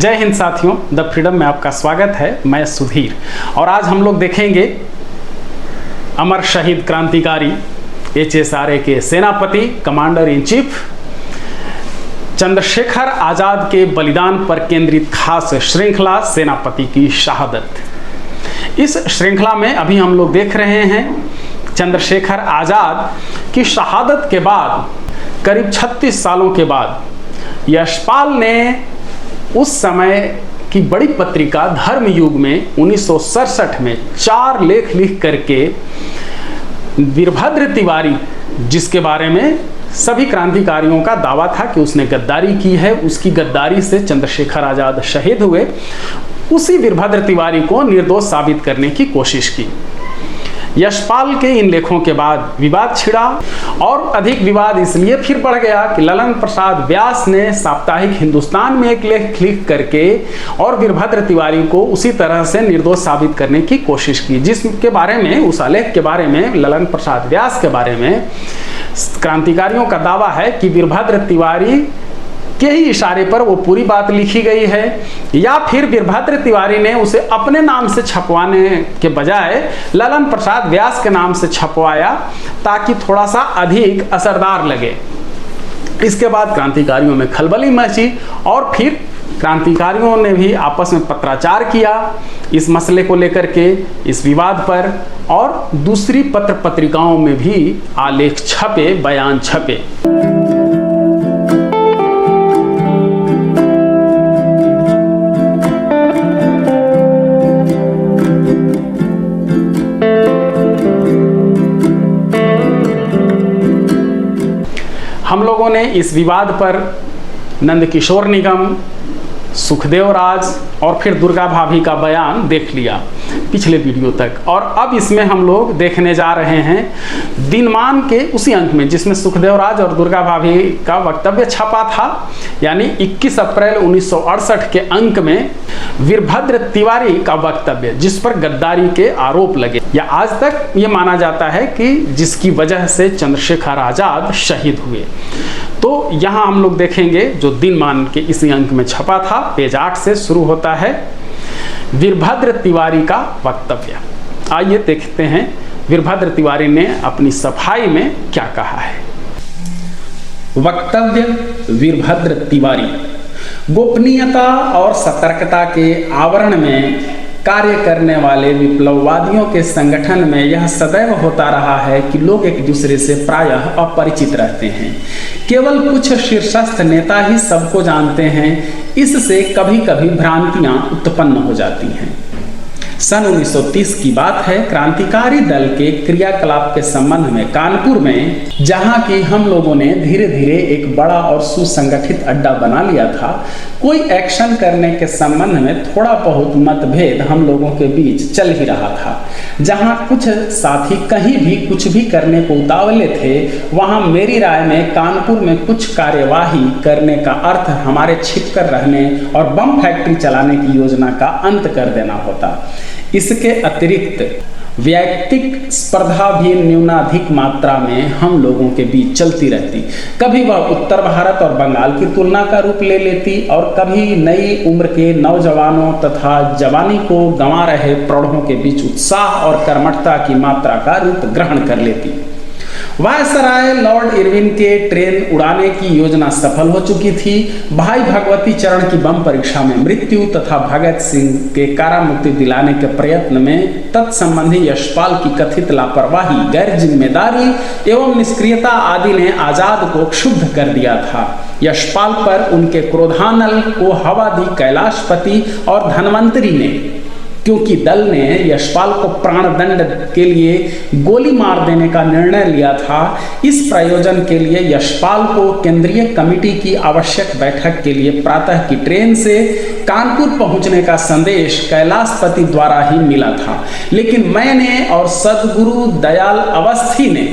जय हिंद साथियों, the freedom में आपका स्वागत है। मैं सुधीर और आज हम लोग देखेंगे अमर शहीद क्रांतिकारी HSRA के सेनापति commander in chief Chandrashekhar Azad के बलिदान पर केंद्रित खास श्रृंखला सेनापति की शहादत। इस श्रृंखला में अभी हम लोग देख रहे हैं चंद्रशेखर आज़ाद की शहादत के बाद करीब 36 सालों के बाद यशपाल ने उस समय की बड़ी पत्रिका धर्मयुग में 1967 में 4 लेख लिख करके वीरभद्र तिवारी, जिसके बारे में सभी क्रांतिकारियों का दावा था कि उसने गद्दारी की है, उसकी गद्दारी से चंद्रशेखर आज़ाद शहीद हुए, उसी वीरभद्र तिवारी को निर्दोष साबित करने की कोशिश की। यशपाल के इन लेखों के बाद विवाद छिड़ा और अधिक विवाद इसलिए फिर बढ़ गया कि ललन प्रसाद व्यास ने साप्ताहिक हिंदुस्तान में एक लेख लिख करके और वीरभद्र तिवारी को उसी तरह से निर्दोष साबित करने की कोशिश की, जिसके बारे में, उस आलेख के बारे में, ललन प्रसाद व्यास के बारे में क्रांतिकारियों का दावा है कि वीरभद्र तिवारी के ही इशारे पर वो पूरी बात लिखी गई है, या फिर वीरभद्र तिवारी ने उसे अपने नाम से छपवाने के बजाय ललन प्रसाद व्यास के नाम से छपवाया ताकि थोड़ा सा अधिक असरदार लगे। इसके बाद क्रांतिकारियों में खलबली मची और फिर क्रांतिकारियों ने भी आपस में पत्राचार किया इस मसले को लेकर के, इस विवाद पर, और दूसरी पत्र पत्रिकाओं में भी आलेख छपे, बयान छपे। हम लोगों ने इस विवाद पर नंदकिशोर निगम, सुखदेव राज और फिर दुर्गा भाभी का बयान देख लिया पिछले वीडियो तक, और अब इसमें हम लोग देखने जा रहे हैं दिनमान के उसी अंक में जिसमें सुखदेव राज और दुर्गा भाभी का वक्तव्य छपा था, यानी 21 अप्रैल 1968 के अंक में वीरभद्र तिवारी का वक्तव्य जिस पर गद्दारी के आरोप लगे, या आज तक ये माना जाता है कि जिसकी वजह से चंद्रशेखर आज़ाद शहीद हुए। तो यहाँ हम लोग देखेंगे जो दिनमान के इसी अंक में छपा था, पेज 8 से शुरू होता है वीरभद्र तिवारी का वक्तव्य। आइए देखते हैं वीरभद्र तिवारी ने अपनी सफाई में क्या कहा है। वक्तव्य वीरभद्र तिवारी। गोपनीयता और सतर्कता के आवरण में कार्य करने वाले विप्लववादियों के संगठन में यह सदैव होता रहा है कि लोग एक दूसरे से प्रायः अपरिचित रहते हैं। केवल कुछ शीर्षस्थ नेता ही सबको जानते हैं। इससे कभी कभी भ्रांतियां उत्पन्न हो जाती हैं। सन 1930 की बात है। क्रांतिकारी दल के क्रियाकलाप के संबंध में कानपुर में, जहां की हम लोगों ने धीरे धीरे एक बड़ा और सुसंगठित अड्डा बना लिया था, कोई एक्शन करने के संबंध में थोड़ा बहुत मतभेद हम लोगों के बीच चल ही रहा था। जहां कुछ साथी कहीं भी कुछ भी करने को उतावले थे, वहां मेरी राय में कानपुर में कुछ कार्यवाही करने का अर्थ हमारे छिपकर रहने और बम फैक्ट्री चलाने की योजना का अंत कर देना होता। इसके अतिरिक्त वैयक्तिक स्पर्धा भी न्यूनाधिक मात्रा में हम लोगों के बीच चलती रहती। कभी वह उत्तर भारत और बंगाल की तुलना का रूप ले लेती और कभी नई उम्र के नौजवानों तथा जवानी को गंवा रहे प्रौढ़ों के बीच उत्साह और कर्मठता की मात्रा का रूप ग्रहण कर लेती। वायसराय लॉर्ड इरविन के ट्रेन उड़ाने की योजना सफल हो चुकी थी। भाई भगवती चरण की बम परीक्षा में मृत्यु तथा भगत सिंह के कारामुक्ति दिलाने के प्रयत्न में तत्संबंधी यशपाल की कथित लापरवाही, गैर जिम्मेदारी एवं निष्क्रियता आदि ने आजाद को क्षुब्ध कर दिया था। यशपाल पर उनके क्रोधानल को हवा दी कैलाशपति और धनवंतरी ने, क्योंकि दल ने यशपाल को प्राणदंड के लिए गोली मार देने का निर्णय लिया था। इस प्रयोजन के लिए यशपाल को केंद्रीय कमेटी की आवश्यक बैठक के लिए प्रातः की ट्रेन से कानपुर पहुंचने का संदेश कैलाशपति द्वारा ही मिला था, लेकिन मैंने और सदगुरु दयाल अवस्थी ने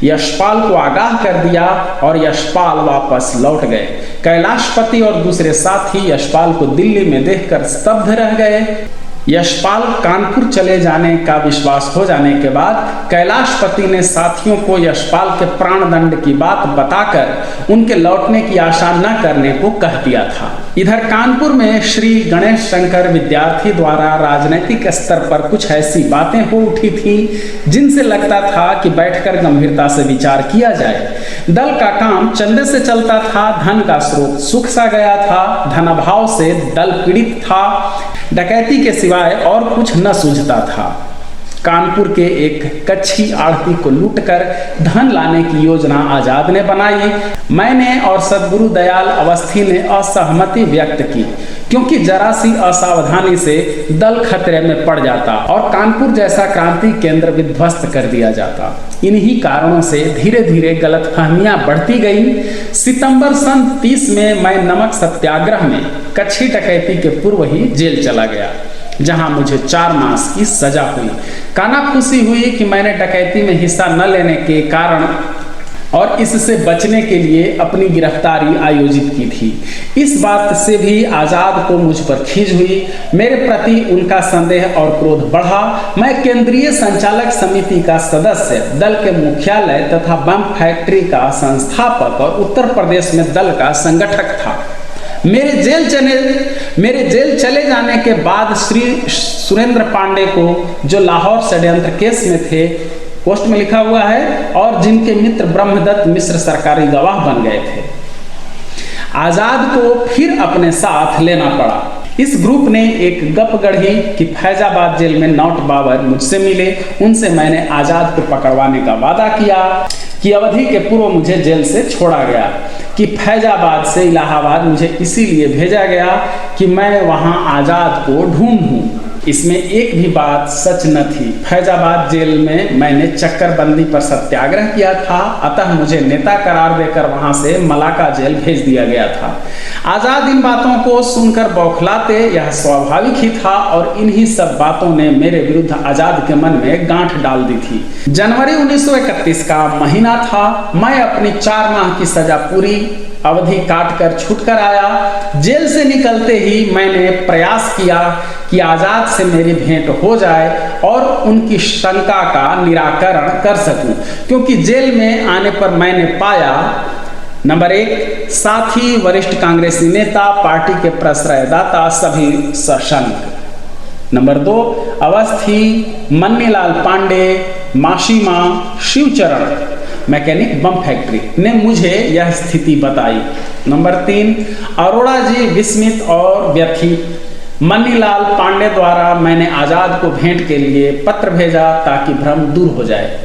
यशपाल को आगाह कर दिया और यशपाल वापस लौट गए। कैलाशपति और दूसरे साथी यशपाल को दिल्ली में देखकर स्तब्ध रह गए। यशपाल कानपुर चले जाने का विश्वास हो जाने के बाद कैलाशपति ने साथियों को यशपाल के प्राणदंड की बात बताकर उनके लौटने की आशा न करने को कह दिया था। इधर कानपुर में श्री गणेश शंकर विद्यार्थी द्वारा राजनीतिक स्तर पर कुछ ऐसी बातें हो उठी थी जिनसे लगता था कि बैठकर गंभीरता से विचार किया जाए। दल का काम चंदे से चलता था, धन का स्रोत सूख सा गया था, धनाभाव से दल पीड़ित था, डकैती के सिवाय और कुछ न सूझता था। कानपुर के एक कच्छी आढ़ती को लूटकर धन लाने की योजना आजाद ने बनाई। मैंने और सदगुरु दयाल अवस्थी ने असहमति व्यक्त की, क्योंकि जरा सी असावधानी से दल खतरे में पड़ जाता और कानपुर जैसा क्रांति केंद्र विध्वस्त कर दिया जाता। इन्हीं कारणों से धीरे धीरे गलतफहमियां बढ़ती गई। सितंबर सन 30 में मैं नमक सत्याग्रह में कच्छी डकैती के पूर्व ही जेल चला गया, जहां मुझे 4 मास की सजा हुई। कानाफूसी हुई कि मैंने डकैती में हिस्सा न लेने के कारण और इससे बचने के लिए अपनी गिरफ्तारी आयोजित की थी। इस बात से भी आजाद को मुझ पर खींच हुई। मेरे प्रति उनका संदेह और क्रोध बढ़ा। मैं केंद्रीय संचालक समिति का सदस्य, दल के मुख्यालय तथा बम फैक्ट्री का संस्थापक और उत्तर प्रदेश में दल का संगठक था। मेरे जेल चले जाने के बाद श्री सुरेंद्र पांडे को, जो लाहौर षड्यंत्र केस में थे, पोस्ट में लिखा हुआ है, और जिनके मित्र ब्रह्मदत्त मिश्र सरकारी गवाह बन गए थे, आजाद को फिर अपने साथ लेना पड़ा। इस ग्रुप ने एक गप गढ़ी कि फैजाबाद जेल में नौट बाबर मुझसे मिले। उनसे मैंने आजाद को पकड़वाने का वादा किया कि अवधि के पूर्व मुझे जेल से छोड़ा गया, कि फैजाबाद से इलाहाबाद मुझे इसीलिए भेजा गया कि मैं वहां आजाद को ढूंढूं। इसमें एक भी बात सच न थी। फैजाबाद जेल में मैंने चक्करबंदी पर सत्याग्रह किया था, अतः मुझे नेता करार देकर वहां से मलाका जेल भेज दिया गया था। आजाद इन बातों को सुनकर बौखलाते, यह स्वाभाविक ही था, और इन्हीं सब बातों ने मेरे विरुद्ध आजाद के मन में गांठ डाल दी थी। जनवरी 1931 का महीना था। मैं अपनी 4 माह की सजा पूरी अवधि काटकर छूटकर आया। जेल से निकलते ही मैंने प्रयास किया कि आजाद से मेरी भेंट हो जाए और उनकी शंका का निराकरण कर सकूं, क्योंकि जेल में आने पर मैंने पाया, नंबर 1, साथी वरिष्ठ कांग्रेसी नेता, पार्टी के प्रश्रयदाता सभी सशंक। नंबर 2, अवस्थी, मन्नीलाल पांडे, माशीमा, शिवचरण मैकेनिक बम फैक्ट्री ने मुझे यह स्थिति बताई। नंबर 3, अरोड़ा जी विस्मित और व्यथित। मन्नीलाल पांडे द्वारा मैंने आजाद को भेंट के लिए पत्र भेजा ताकि भ्रम दूर हो जाए।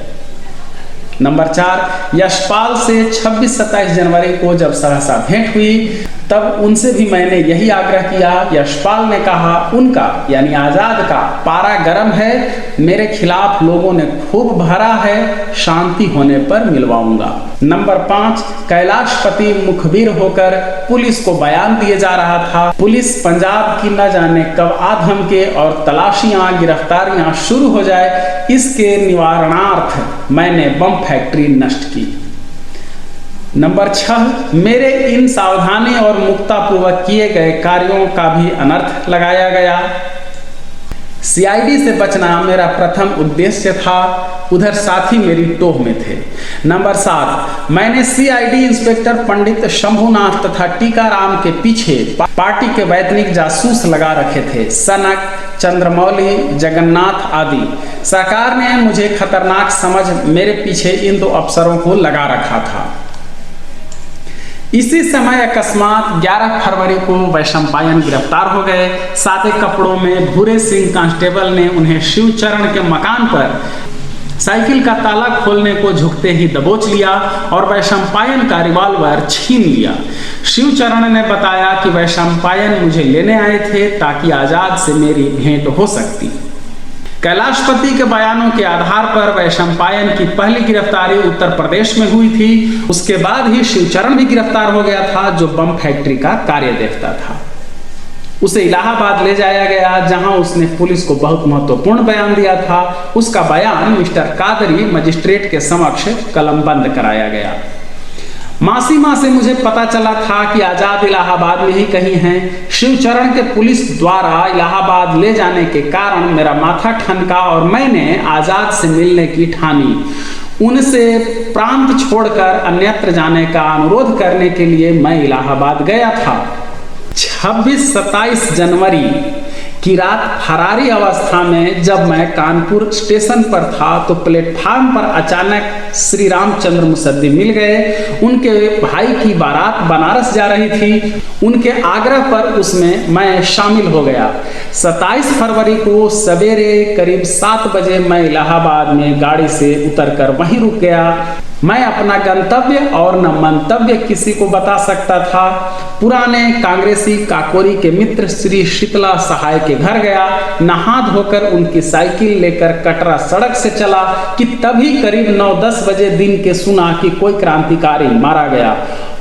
नंबर 4, यशपाल से 26-27 जनवरी को जब सहसा भेंट हुई, तब उनसे भी मैंने यही आग्रह किया। यशपाल ने कहा, उनका यानी आजाद का पारा गर्म है, मेरे खिलाफ लोगों ने खूब भरा है, शांति होने पर मिलवाऊंगा। नंबर 5, कैलाशपति मुखबिर होकर पुलिस को बयान दिए जा रहा था। पुलिस पंजाब की न जाने कब आधमके और तलाशियां, गिरफ्तारियां शुरू हो जाए, इसके निवारणार्थ मैंने बम फैक्ट्री नष्ट की। नंबर 6, मेरे इन सावधानी और मुक्तापूर्वक किए गए कार्यों का भी अनर्थ लगाया गया। सीआईडी से बचना मेरा प्रथम उद्देश्य था, उधर साथी मेरी टोह में थे। नंबर 7, मैंने सीआईडी इंस्पेक्टर पंडित शंभुनाथ तथा टीकाराम के पीछे पार्टी के वैतनिक जासूस लगा रखे थे, सनक, चंद्रमौली, जगन्नाथ आदि। सरकार ने मुझे खतरनाक समझ मेरे पीछे इन 2 अफसरों को लगा रखा था। इसी समय अकस्मात 11 फरवरी को वैशंपायन गिरफ्तार हो गए। सादे कपड़ों में भूरे सिंह कांस्टेबल ने उन्हें शिवचरण के मकान पर साइकिल का ताला खोलने को झुकते ही दबोच लिया और वैशंपायन का रिवॉल्वर छीन लिया। शिवचरण ने बताया कि वैशंपायन मुझे लेने आए थे ताकि आजाद से मेरी भेंट हो सकती। कैलाशपति के बयानों के आधार पर वैशंपायन की पहली गिरफ्तारी उत्तर प्रदेश में हुई थी। उसके बाद ही शिवचरण भी गिरफ्तार हो गया था, जो बम फैक्ट्री का कार्य देखता था। उसे इलाहाबाद ले जाया गया, जहां उसने पुलिस को बहुत महत्वपूर्ण बयान दिया था। उसका बयान मिस्टर कादरी मजिस्ट्रेट के समक्ष कलमबंद कराया गया। मासीमा से मुझे पता चला था कि आजाद इलाहाबाद में ही कहीं हैं। शिवचरण के पुलिस द्वारा इलाहाबाद ले जाने के कारण मेरा माथा ठनका और मैंने आजाद से मिलने की ठानी। उनसे प्रांत छोड़कर अन्यत्र जाने का अनुरोध करने के लिए मैं इलाहाबाद गया था। 26-27 जनवरी की रात फरारी अवस्था में जब मैं कानपुर स्टेशन पर था तो प्लेटफार्म पर अचानक श्री रामचंद्र मुसद्दी मिल गए। उनके भाई की बारात बनारस जा रही थी। उनके आग्रह पर उसमें मैं शामिल हो गया। 27 फरवरी को सवेरे करीब 7 बजे मैं इलाहाबाद में गाड़ी से उतरकर वहीं रुक गया। मैं अपना गंतव्य और न मंतव्य किसी को बता सकता था। पुराने कांग्रेसी काकोरी के मित्र श्री शीतला सहाय के घर गया। नहा धोकर उनकी साइकिल लेकर कटरा सड़क से चला कि तभी करीब 9-10 बजे दिन के सुना कि कोई क्रांतिकारी मारा गया।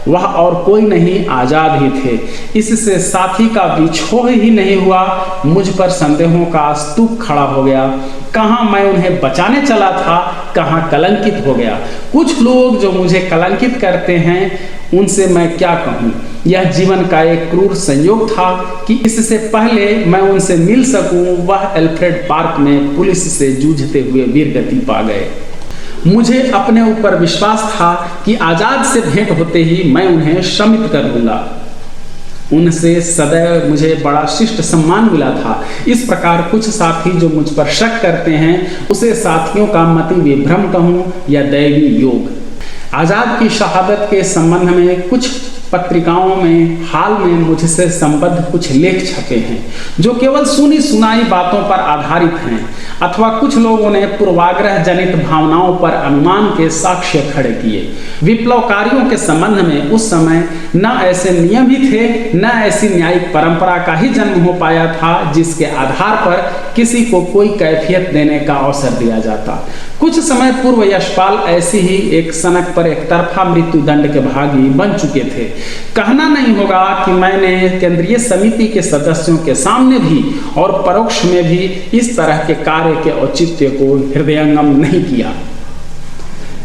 वह और कोई नहीं, आजाद ही थे। इससे साथी का विछोह ही नहीं हुआ। मुझ पर संदेहों का स्तूप खड़ा हो गया। कहाँ मैं उन्हें बचाने चला था, कहाँ कलंकित हो गया। कुछ लोग जो मुझे कलंकित करते हैं उनसे मैं क्या कहूँ। यह जीवन का एक क्रूर संयोग था कि इससे पहले मैं उनसे मिल सकूं, वह एल्फ्रेड पार्क में पुलिस से जूझते हुए वीरगति पा गए। मुझे अपने ऊपर विश्वास था कि आजाद से भेंट होते ही मैं उन्हें शमित कर दूंगा। उनसे सदैव मुझे बड़ा शिष्ट सम्मान मिला था। इस प्रकार कुछ साथी जो मुझ पर शक करते हैं उसे साथियों का मति विभ्रम कहूं या दैवी योग। आजाद की शहादत के संबंध में कुछ पत्रिकाओं में हाल में मुझसे संबद्ध कुछ लेख छपे हैं जो केवल सुनी सुनाई बातों पर आधारित हैं, अथवा कुछ लोगों ने पूर्वाग्रह जनित भावनाओं पर अनुमान के साक्ष्य खड़े किए। विप्लवकारियों के संबंध में उस समय न ऐसे नियम ही थे, न ऐसी न्यायिक परंपरा का ही जन्म हो पाया था जिसके आधार पर किसी को कोई कैफियत देने का अवसर दिया जाता। कुछ समय पूर्व यशपाल ऐसी ही एक सनक पर एक तरफा मृत्युदंड के भागी बन चुके थे। कहना नहीं होगा कि मैंने केंद्रीय समिति के सदस्यों के सामने भी और परोक्ष में भी इस तरह के कार्य के औचित्य को हृदयंगम नहीं किया,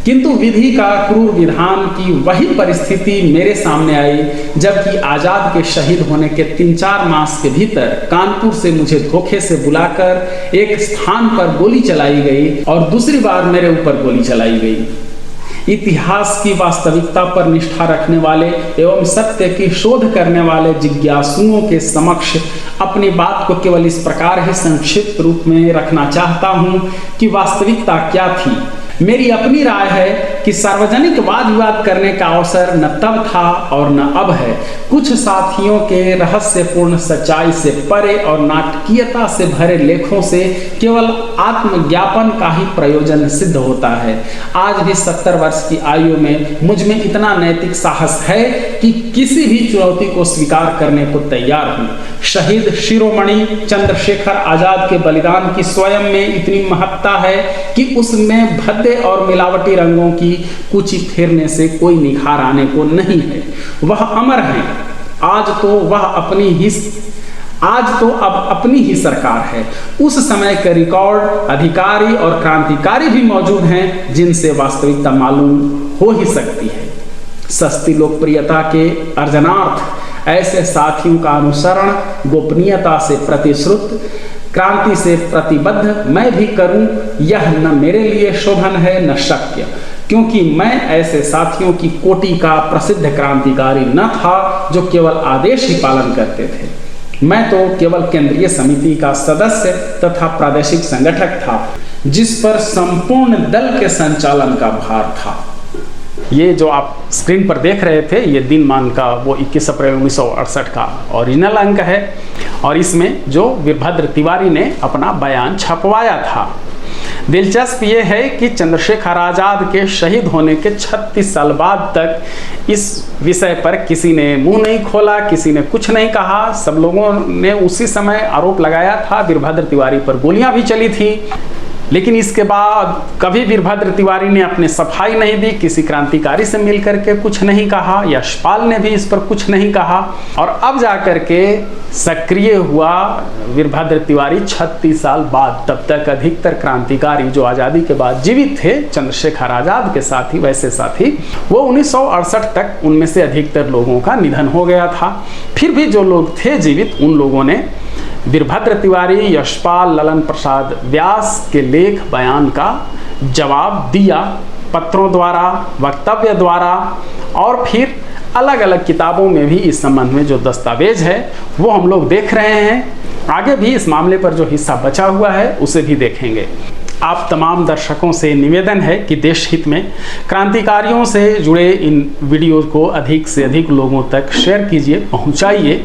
किंतु विधि का क्रूर विधान की वही परिस्थिति मेरे सामने आई जबकि आजाद के शहीद होने के 3-4 मास के भीतर कानपुर से मुझे धोखे से बुलाकर एक स्थान पर गोली चलाई गई और दूसरी बार मेरे ऊपर गोली चलाई गई। इतिहास की वास्तविकता पर निष्ठा रखने वाले एवं सत्य की शोध करने वाले जिज्ञासुओं के समक्ष अपनी बात को केवल इस प्रकार ही संक्षिप्त रूप में रखना चाहता हूं कि वास्तविकता क्या थी। मेरी अपनी राय है कि सार्वजनिक वाद विवाद करने का अवसर न तब था और न अब है। कुछ साथियों के रहस्यपूर्ण सच्चाई से परे और नाटकीयता से भरे लेखों से केवल आत्मज्ञापन का ही प्रयोजन सिद्ध होता है। आज भी 70 वर्ष की आयु में मुझ में इतना नैतिक साहस है कि किसी भी चुनौती को स्वीकार करने को तैयार हूँ। शहीद शिरोमणि चंद्रशेखर आजाद के बलिदान की स्वयं में इतनी महत्ता है कि उसमें भद्दे और मिलावटी रंगों की कुची फेरने से कोई निखार आने को नहीं है। वह अमर है। आज तो अब अपनी ही सरकार है। उस समय के रिकॉर्ड अधिकारी और क्रांतिकारी भी मौजूद हैं जिनसे वास्तविकता मालूम हो ही सकती है। सस्ती लोकप्रियता के अर्जनार्थ ऐसे साथियों का अनुसरण गोपनीयता से प्रतिश्रुत, क्रांति से प्रतिबद्ध मैं भी करूं, यह न मेरे लिए शोभन है न शक्य, क्योंकि मैं ऐसे साथियों की कोटि का प्रसिद्ध क्रांतिकारी न था जो केवल आदेश ही पालन करते थे। मैं तो केवल केंद्रीय समिति का सदस्य तथा प्रादेशिक संगठक था जिस पर संपूर्ण दल के संचालन का भार था। ये जो आप स्क्रीन पर देख रहे थे ये दिनमान का वो 21 अप्रैल 1968 का ओरिजिनल अंक है और इसमें जो वीरभद्र तिवारी ने अपना बयान छपवाया था। दिलचस्प ये है कि चंद्रशेखर आजाद के शहीद होने के 36 साल बाद तक इस विषय पर किसी ने मुंह नहीं खोला, किसी ने कुछ नहीं कहा। सब लोगों ने उसी समय आरोप लगाया था। वीरभद्र तिवारी पर गोलियां भी चली थी, लेकिन इसके बाद कभी वीरभद्र तिवारी ने अपने सफाई नहीं दी, किसी क्रांतिकारी से मिलकर के कुछ नहीं कहा। यशपाल ने भी इस पर कुछ नहीं कहा और अब जाकर के सक्रिय हुआ वीरभद्र तिवारी 36 साल बाद। तब तक अधिकतर क्रांतिकारी जो आज़ादी के बाद जीवित थे, चंद्रशेखर आजाद के साथी वैसे साथी, वो 1968 तक उनमें से अधिकतर लोगों का निधन हो गया था। फिर भी जो लोग थे जीवित उन लोगों ने वीरभद्र तिवारी, यशपाल, ललन प्रसाद व्यास के लेख बयान का जवाब दिया, पत्रों द्वारा, वक्तव्य द्वारा और फिर अलग अलग किताबों में भी इस संबंध में जो दस्तावेज है वो हम लोग देख रहे हैं। आगे भी इस मामले पर जो हिस्सा बचा हुआ है उसे भी देखेंगे। आप तमाम दर्शकों से निवेदन है कि देश हित में क्रांतिकारियों से जुड़े इन वीडियो को अधिक से अधिक लोगों तक शेयर कीजिए, पहुंचाइए।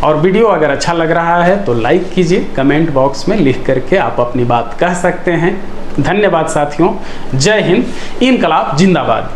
और वीडियो अगर अच्छा लग रहा है तो लाइक कीजिए, कमेंट बॉक्स में लिख करके आप अपनी बात कह सकते हैं। धन्यवाद साथियों, जय हिंद, इनकलाब जिंदाबाद।